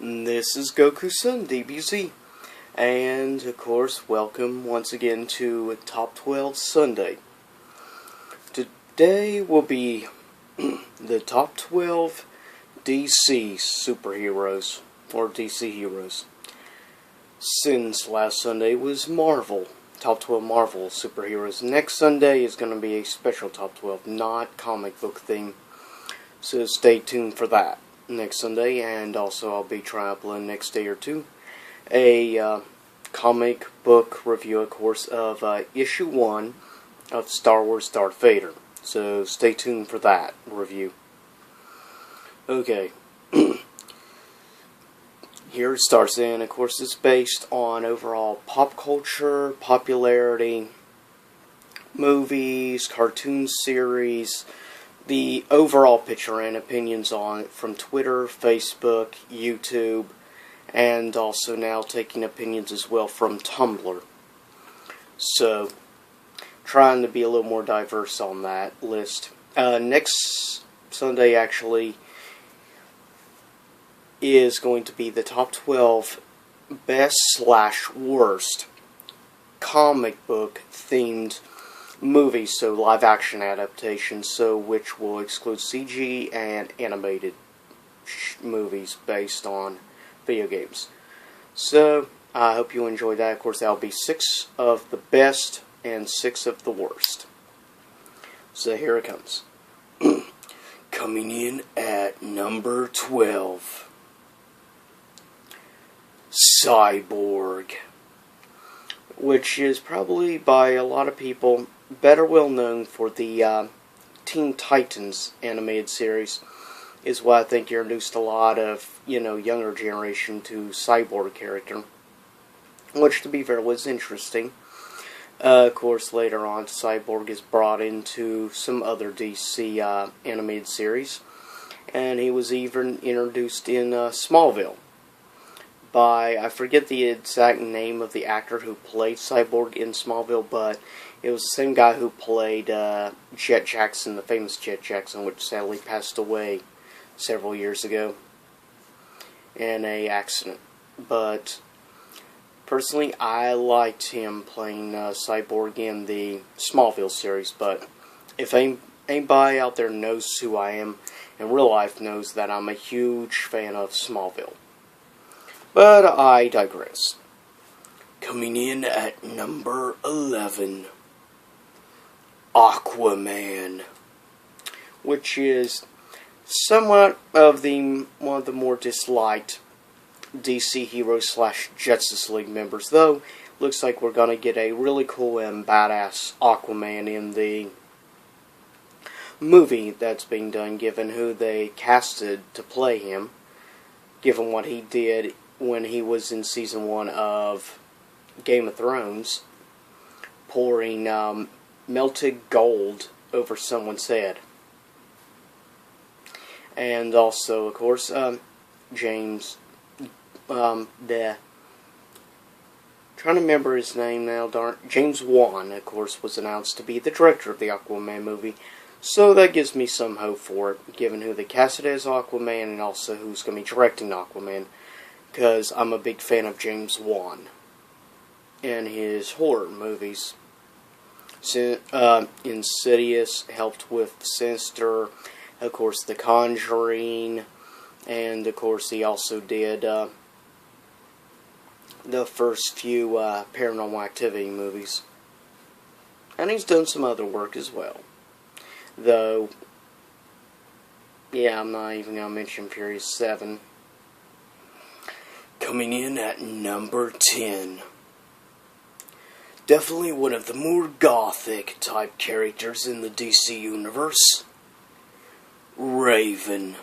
This is Goku-san, DBZ, and of course, welcome once again to Top 12 Sunday. Today will be the Top 12 DC superheroes, or DC heroes. Since last Sunday was Marvel, Top 12 Marvel superheroes. Next Sunday is going to be a special Top 12, not comic book theme, so stay tuned for that next Sunday, and also I'll be trying to upload next day or two a comic book review, of course, of issue 1 of Star Wars Darth Vader. So stay tuned for that review. Okay. Here it starts, and of course it's based on overall pop culture, popularity, movies, cartoon series, the overall picture and opinions on it from Twitter, Facebook, YouTube, and also now taking opinions as well from Tumblr. So, trying to be a little more diverse on that list. Next Sunday actually is going to be the top 12 best/worst comic book themed movies, so live action adaptations, so which will exclude CG and animated movies based on video games. So I hope you enjoy that. Of course, that'll be 6 of the best and 6 of the worst. So here it comes. Coming in at number 12, Cyborg, which is probably by a lot of people better well known for the Teen Titans animated series, is what I think introduced a lot of, younger generation to Cyborg character, which to be fair was interesting. Of course, later on, Cyborg is brought into some other DC animated series, and he was even introduced in Smallville by, I forget the exact name of the actor who played Cyborg in Smallville, but it was the same guy who played Jet Jackson, the famous Jet Jackson, which sadly passed away several years ago in an accident. But personally, I liked him playing Cyborg in the Smallville series, but if anybody out there knows who I am in real life knows that I'm a huge fan of Smallville. But I digress. Coming in at number 11, Aquaman, which is somewhat of one of the more disliked DC heroes / Justice League members, though looks like we're gonna get a really cool and badass Aquaman in the movie that's being done, given who they casted to play him, given what he did when he was in season 1 of Game of Thrones, pouring melted gold over someone's head. And also, of course, James, trying to remember his name now, James Wan, of course, was announced to be the director of the Aquaman movie, so that gives me some hope for it, given who they casted as Aquaman and also who's going to be directing Aquaman, because I'm a big fan of James Wan and his horror movies. Insidious helped with Sinister, of course, The Conjuring, and of course he also did the first few Paranormal Activity movies. And he's done some other work as well. Though, yeah, I'm not even going to mention Furious 7. Coming in at number 10. Definitely one of the more gothic type characters in the DC universe, Raven.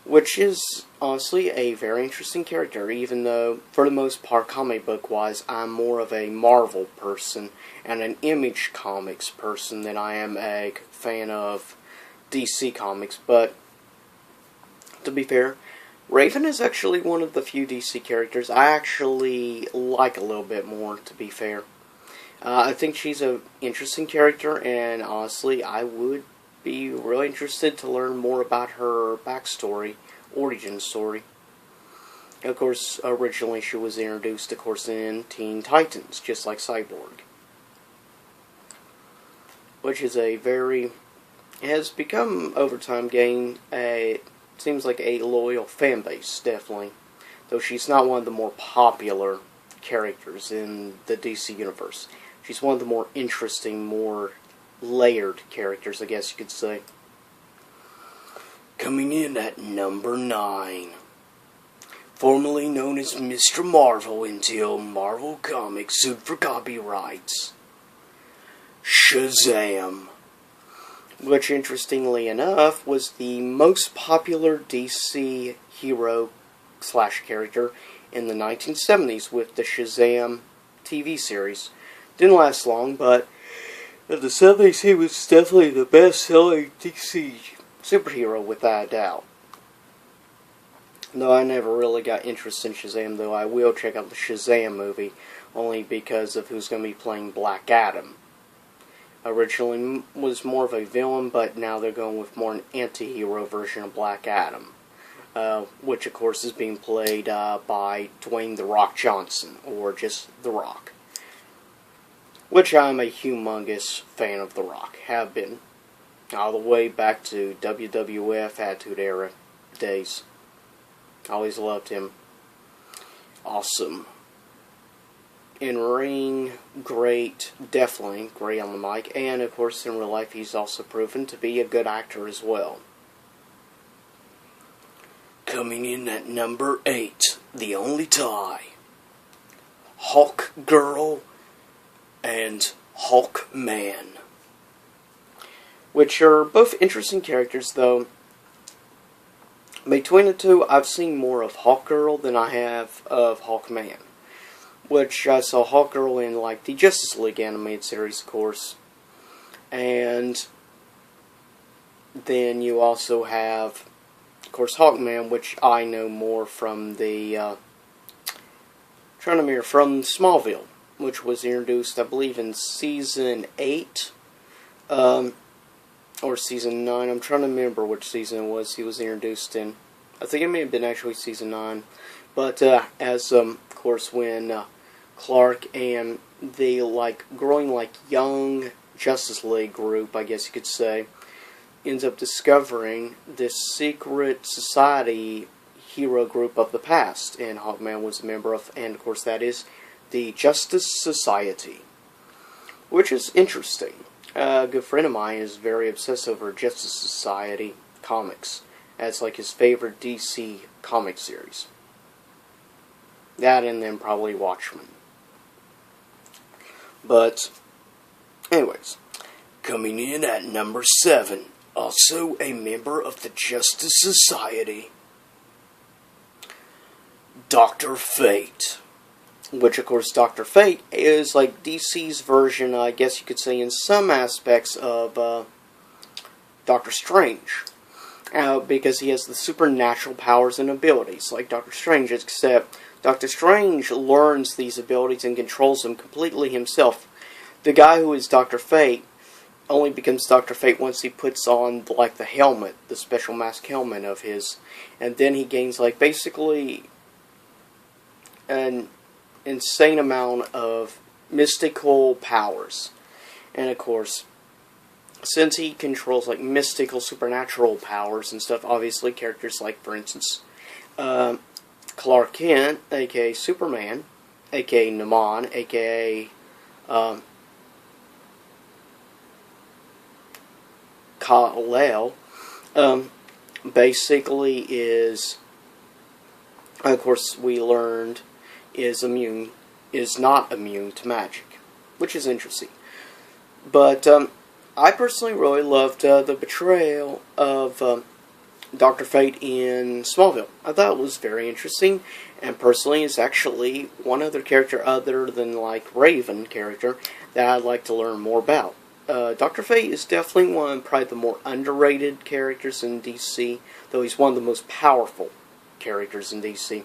Which is honestly a very interesting character, even though for the most part comic book wise I'm more of a Marvel person and an Image Comics person than I am a fan of DC Comics. But to be fair, Raven is actually one of the few DC characters I actually like a little bit more, to be fair. I think she's an interesting character, and honestly, I would be really interested to learn more about her backstory origin story. Of course, originally she was introduced, of course, in Teen Titans, just like Cyborg. Which is has become, over time, gained seems like a loyal fan base, definitely. Though she's not one of the more popular characters in the DC universe. She's one of the more interesting, more layered characters, I guess you could say. Coming in at number 9. Formerly known as Mr. Marvel until Marvel Comics sued for copyrights. Shazam. Which, interestingly enough, was the most popular DC hero / character in the 1970s with the Shazam TV series. Didn't last long, but in the 70s he was definitely the best-selling DC superhero without a doubt. Though I never really got interested in Shazam, though I will check out the Shazam movie, only because of who's going to be playing Black Adam. Originally was more of a villain, but now they're going with more an anti-hero version of Black Adam. Which of course is being played by Dwayne "The Rock" Johnson, or just The Rock. Which I'm a humongous fan of The Rock, have been. All the way back to WWF Attitude Era days. Always loved him. Awesome. In ring, great, definitely great on the mic, and of course in real life he's also proven to be a good actor as well. Coming in at number 8, the only tie. Hawk Girl and Hawkman. Which are both interesting characters, though. Between the two, I've seen more of Hawkgirl than I have of Hawkman. Which I saw Hawkgirl in, like, the Justice League animated series, of course. And then you also have, of course, Hawkman, which I know more from the, from Smallville, which was introduced, I believe, in Season 8, or Season 9. I'm trying to remember which season it was he was introduced in. I think it may have been actually Season 9. But, as, of course, when Clark and the, growing, young Justice League group, I guess you could say, ends up discovering this secret society hero group of the past, and Hawkman was a member of, and of course that is the Justice Society, which is interesting. A good friend of mine is very obsessed over Justice Society comics. That's like his favorite DC comic series. That and then probably Watchmen. But, anyways, coming in at number 7, also a member of the Justice Society, Dr. Fate. Which, of course, Dr. Fate is like DC's version, I guess you could say, in some aspects of Doctor Strange. Because he has the supernatural powers and abilities, like Doctor Strange, except Doctor Strange learns these abilities and controls them completely himself. The guy who is Dr. Fate only becomes Dr. Fate once he puts on, the helmet, the special mask helmet of his, and then he gains, basically an insane amount of mystical powers. And, of course, since he controls, mystical, supernatural powers and stuff, obviously, characters like, for instance, Clark Kent, a.k.a. Superman, a.k.a. Naman, a.k.a. Kal-El, basically is, of course, we learned, is not immune to magic, which is interesting. But, I personally really loved the portrayal of Dr. Fate in Smallville. I thought it was very interesting, and personally is actually one other character other than, Raven character that I'd like to learn more about. Dr. Fate is definitely one of probably the more underrated characters in DC, though he's one of the most powerful characters in DC.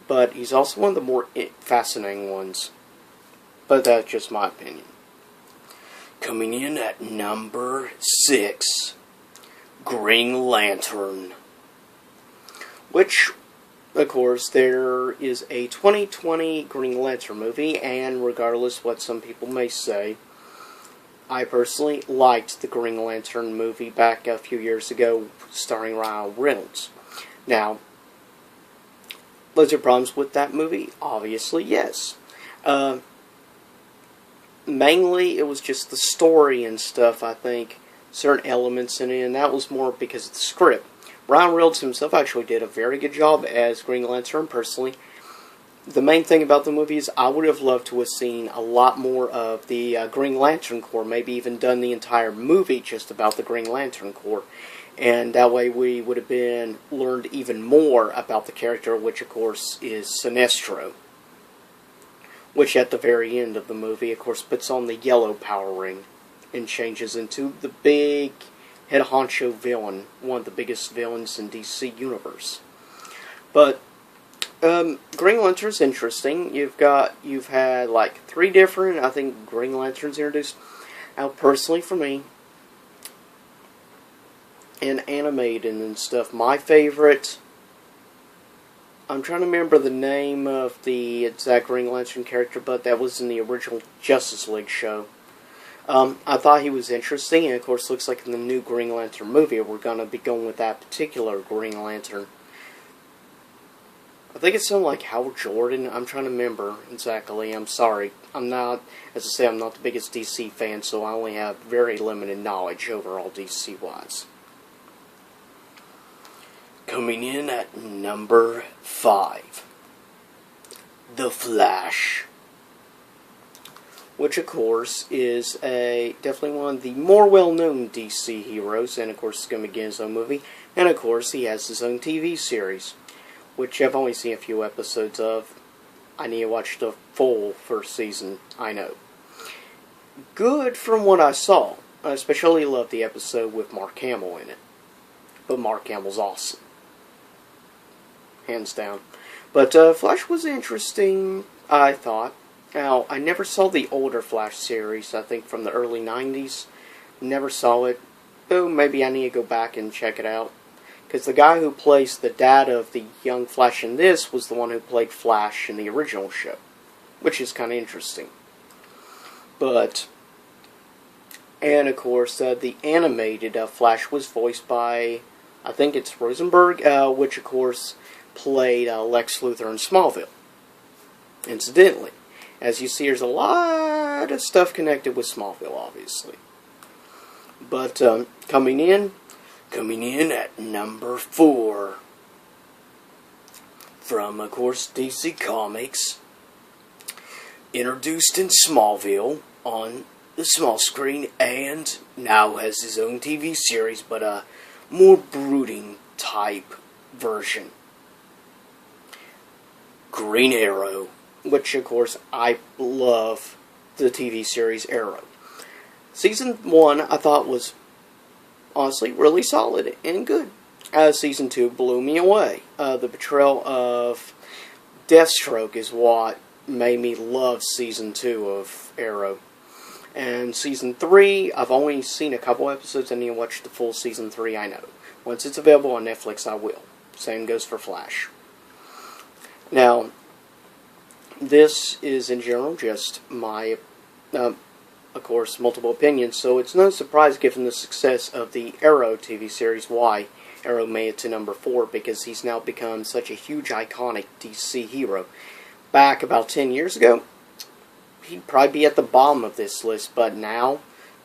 But he's also one of the more fascinating ones. But that's just my opinion. Coming in at number 6, Green Lantern. which, of course, there is a 2020 Green Lantern movie, and regardless what some people may say, I personally liked the Green Lantern movie back a few years ago, starring Ryan Reynolds. Now, was there problems with that movie? Obviously, yes. Mainly, it was just the story and stuff, I think, certain elements in it, and that was more because of the script. Ryan Reynolds himself actually did a very good job as Green Lantern, personally. The main thing about the movie is I would have loved to have seen a lot more of the Green Lantern Corps, maybe even done the entire movie just about the Green Lantern Corps. And that way we would have learned even more about the character, which of course is Sinestro. Which at the very end of the movie, of course, puts on the yellow power ring and changes into the big head honcho villain, one of the biggest villains in DC Universe. But Green Lantern's interesting. You've had like 3 different, I think, Green Lanterns introduced. Now, personally, for me, and animated and stuff, my favorite, I'm trying to remember the name of the exact Green Lantern character, but that was in the original Justice League show. I thought he was interesting, and of course, looks like in the new Green Lantern movie, we're going to be going with that particular Green Lantern. I think it's something like Hal Jordan. I'm trying to remember exactly. I'm sorry. I'm not, as I say, I'm not the biggest DC fan, so I only have very limited knowledge overall DC-wise. Coming in at number 5, The Flash. Which, of course, is definitely one of the more well-known DC heroes, and of course, it's going to begin his own movie. And of course, he has his own TV series, which I've only seen a few episodes of. I need to watch the full first season, I know. Good from what I saw. I especially loved the episode with Mark Hamill in it. But Mark Hamill's awesome. Hands down. But Flash was interesting, I thought. Now, I never saw the older Flash series, I think from the early 90s. Never saw it. Oh, maybe I need to go back and check it out. Because the guy who plays the dad of the young Flash in this was the one who played Flash in the original show. Which is kind of interesting. But, and of course, the animated Flash was voiced by, I think it's Rosenberg, which of course played Lex Luthor in Smallville. Incidentally. As you see, there's a lot of stuff connected with Smallville, obviously. But, coming in at number 4, from, of course, DC Comics, introduced in Smallville on the small screen, and now has his own TV series, but a more brooding type version. Green Arrow. Which, of course, I love the TV series Arrow. Season 1, I thought, was honestly really solid and good. Season 2 blew me away. The portrayal of Deathstroke is what made me love Season 2 of Arrow. And Season 3, I've only seen a couple episodes. I need to watch the full Season 3, I know. Once it's available on Netflix, I will. Same goes for Flash. Now, this is, in general, just my, of course, multiple opinions, so it's no surprise, given the success of the Arrow TV series, why Arrow made it to number 4, because he's now become such a huge, iconic DC hero. Back about 10 years ago, he'd probably be at the bottom of this list, but now,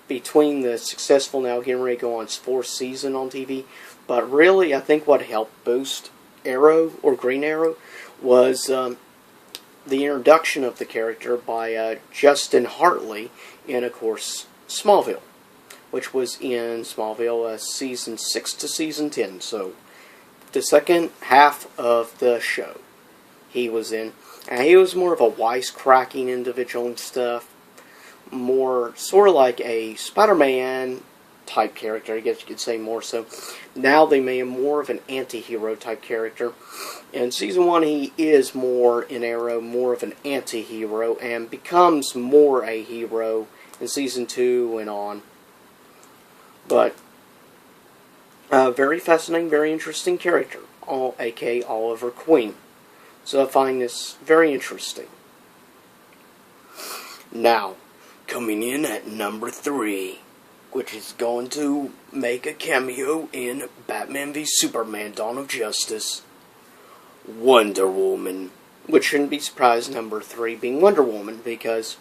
between the successful, now getting ready to go on its 4th season on TV, but really, I think what helped boost Arrow, or Green Arrow, was the introduction of the character by Justin Hartley in, of course, Smallville, which was in Smallville season 6 to season 10, so the second half of the show he was in. And he was more of a wisecracking individual and stuff, more sort of like a Spider-Man type character, I guess you could say, more so. Now they made him more of an anti-hero type character. In Season 1, he is more, in Arrow, more of an anti-hero, and becomes more a hero in Season 2 and on. But, very fascinating, very interesting character. aka Oliver Queen. So I find this very interesting. Now, coming in at number 3, which is going to make a cameo in Batman v Superman Dawn of Justice, Wonder Woman. Which shouldn't be surprised, number 3 being Wonder Woman, because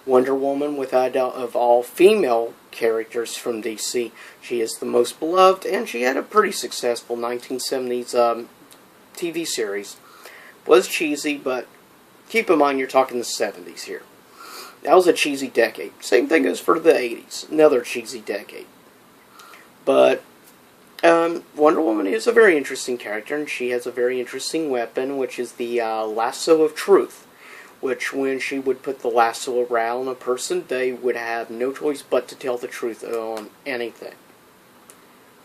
Wonder Woman, without a doubt, of all female characters from DC, she is the most beloved, and she had a pretty successful 1970s TV series. Was cheesy, but keep in mind you're talking the 70s here. That was a cheesy decade. Same thing goes for the 80s. Another cheesy decade. But Wonder Woman is a very interesting character, and she has a very interesting weapon, which is the lasso of truth. Which, when she would put the lasso around a person, they would have no choice but to tell the truth on anything.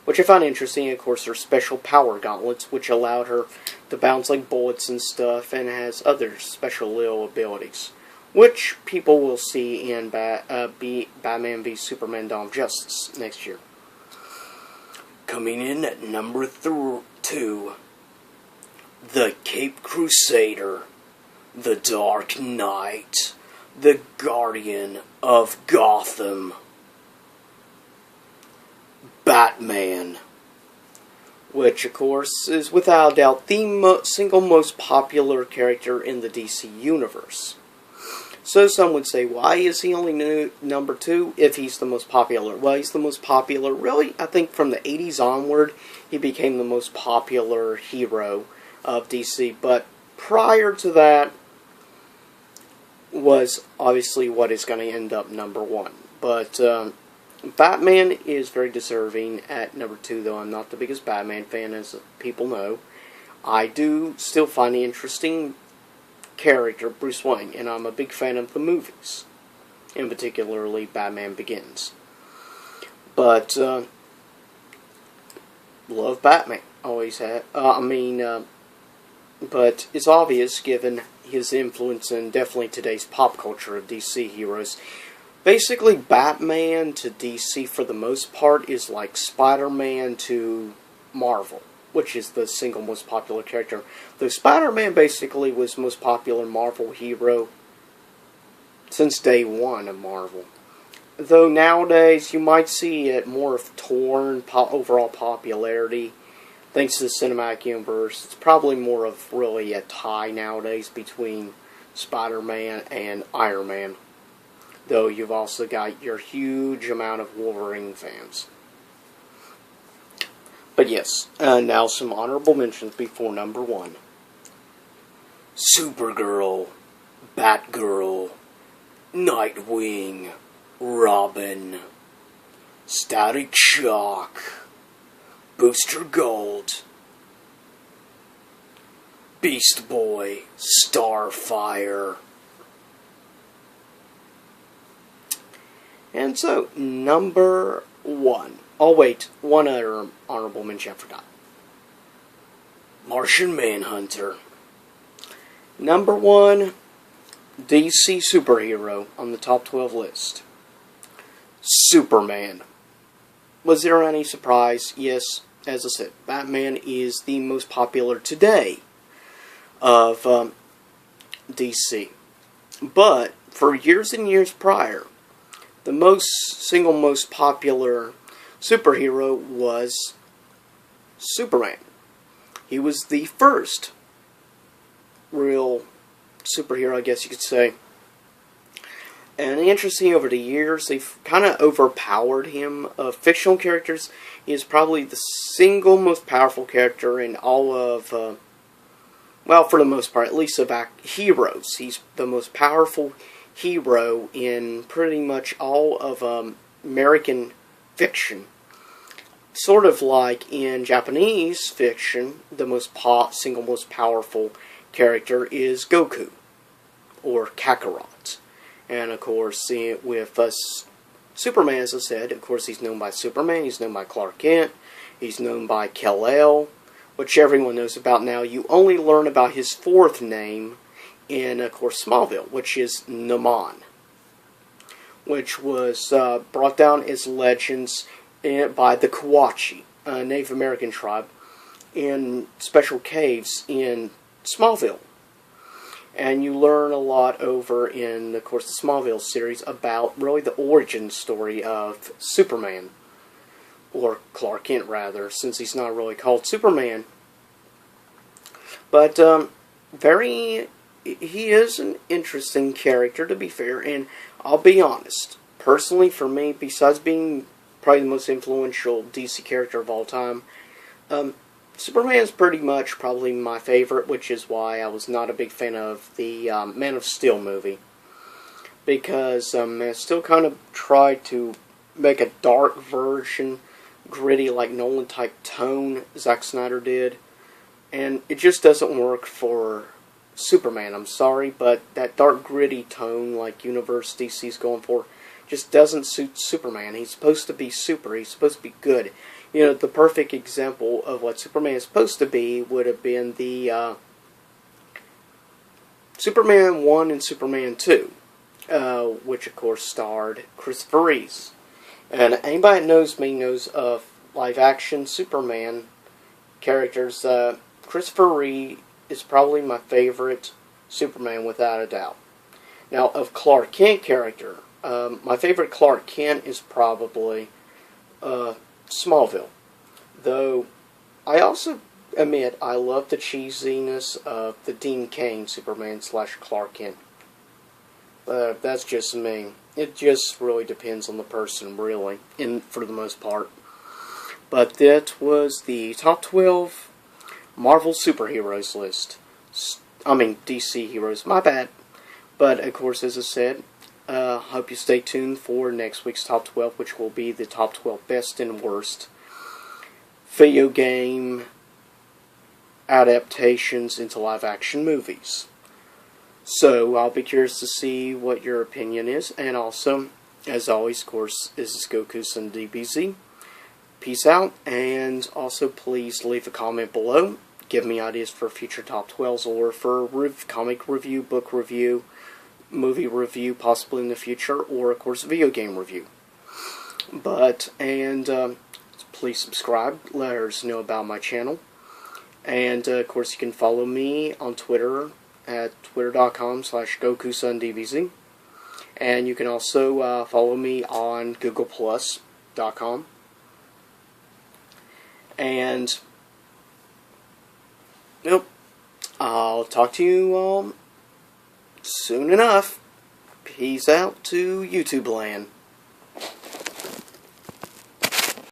Which I find interesting. Of course, her special power gauntlets, which allowed her to bounce like bullets and stuff, and has other special little abilities. Which people will see in Batman v Superman Dawn of Justice next year. Coming in at number 2, the Caped Crusader, the Dark Knight, the Guardian of Gotham, Batman. Which, of course, is without a doubt the single most popular character in the DC Universe. So some would say, why is he only number 2 if he's the most popular? Well, he's the most popular, really, I think from the 80s onward, he became the most popular hero of DC. But prior to that was obviously what is going to end up number 1. But Batman is very deserving at number 2, though I'm not the biggest Batman fan, as people know. I do still find the interesting character Bruce Wayne, and I'm a big fan of the movies, in particularly Batman Begins. But love Batman, always had. But it's obvious given his influence in definitely today's pop culture of DC heroes. Basically, Batman to DC for the most part is like Spider-Man to Marvel, which is the single most popular character. Though Spider-Man basically was the most popular Marvel hero since day one of Marvel. Though nowadays you might see it more of torn overall popularity. Thanks to the cinematic universe, it's probably more of really a tie nowadays between Spider-Man and Iron Man. Though you've also got your huge amount of Wolverine fans. But yes, now some honorable mentions before number 1. Supergirl, Batgirl, Nightwing, Robin, Static Shock, Booster Gold, Beast Boy, Starfire. And so, number 1. Oh wait, one other honorable mention I forgot. Martian Manhunter. Number 1, DC superhero on the top 12 list. Superman. Was there any surprise? Yes, as I said, Batman is the most popular today of DC. But for years and years prior, the single most popular superhero was Superman. He was the first real superhero, I guess you could say. And interesting, over the years, they've kind of overpowered him. Of fictional characters, he is probably the single most powerful character in all of, well, for the most part, at least of heroes. He's the most powerful hero in pretty much all of American fiction. Sort of like in Japanese fiction, the single most powerful character is Goku, or Kakarot. And of course, with Superman, as I said, of course he's known by Superman, he's known by Clark Kent, he's known by Kal-El, which everyone knows about now. You only learn about his fourth name in, of course, Smallville, which is Naman, which was brought down as legends by the Kawatche, a Native American tribe, in special caves in Smallville. And you learn a lot over in, of course, the Smallville series about really the origin story of Superman. Or Clark Kent, rather, since he's not really called Superman. But, he is an interesting character, to be fair, and I'll be honest. Personally, for me, besides being probably the most influential DC character of all time, Superman's pretty much probably my favorite, which is why I was not a big fan of the Man of Steel movie. Because I still kind of tried to make a dark version, gritty like Nolan-type tone Zack Snyder did. And it just doesn't work for Superman, I'm sorry, but that dark gritty tone like Universe DC's going for just doesn't suit Superman. He's supposed to be super, he's supposed to be good. You know, the perfect example of what Superman is supposed to be would have been the Superman 1 and Superman 2, which of course starred Christopher Reeve. And anybody that knows me knows of live-action Superman characters. Christopher Reeve is probably my favorite Superman without a doubt. Now, of Clark Kent character, my favorite Clark Kent is probably Smallville. Though, I also admit I love the cheesiness of the Dean Cain Superman / Clark Kent. That's just me. It just really depends on the person, really, for the most part. But that was the top 12 Marvel superheroes list. I mean, DC heroes, my bad. But, of course, as I said, hope you stay tuned for next week's top 12, which will be the top 12 best and worst video game adaptations into live-action movies. So, I'll be curious to see what your opinion is. And also, as always, of course, this is Goku-san DBZ. Peace out, and also please leave a comment below. Give me ideas for future top 12s or for comic review, book review, movie review, possibly in the future, or of course video game review. Please subscribe, let us know about my channel. And of course you can follow me on Twitter at twitter.com/GokuSunDBZ. And you can also follow me on GooglePlus.com. And nope, I'll talk to you soon enough. Peace out to YouTube land.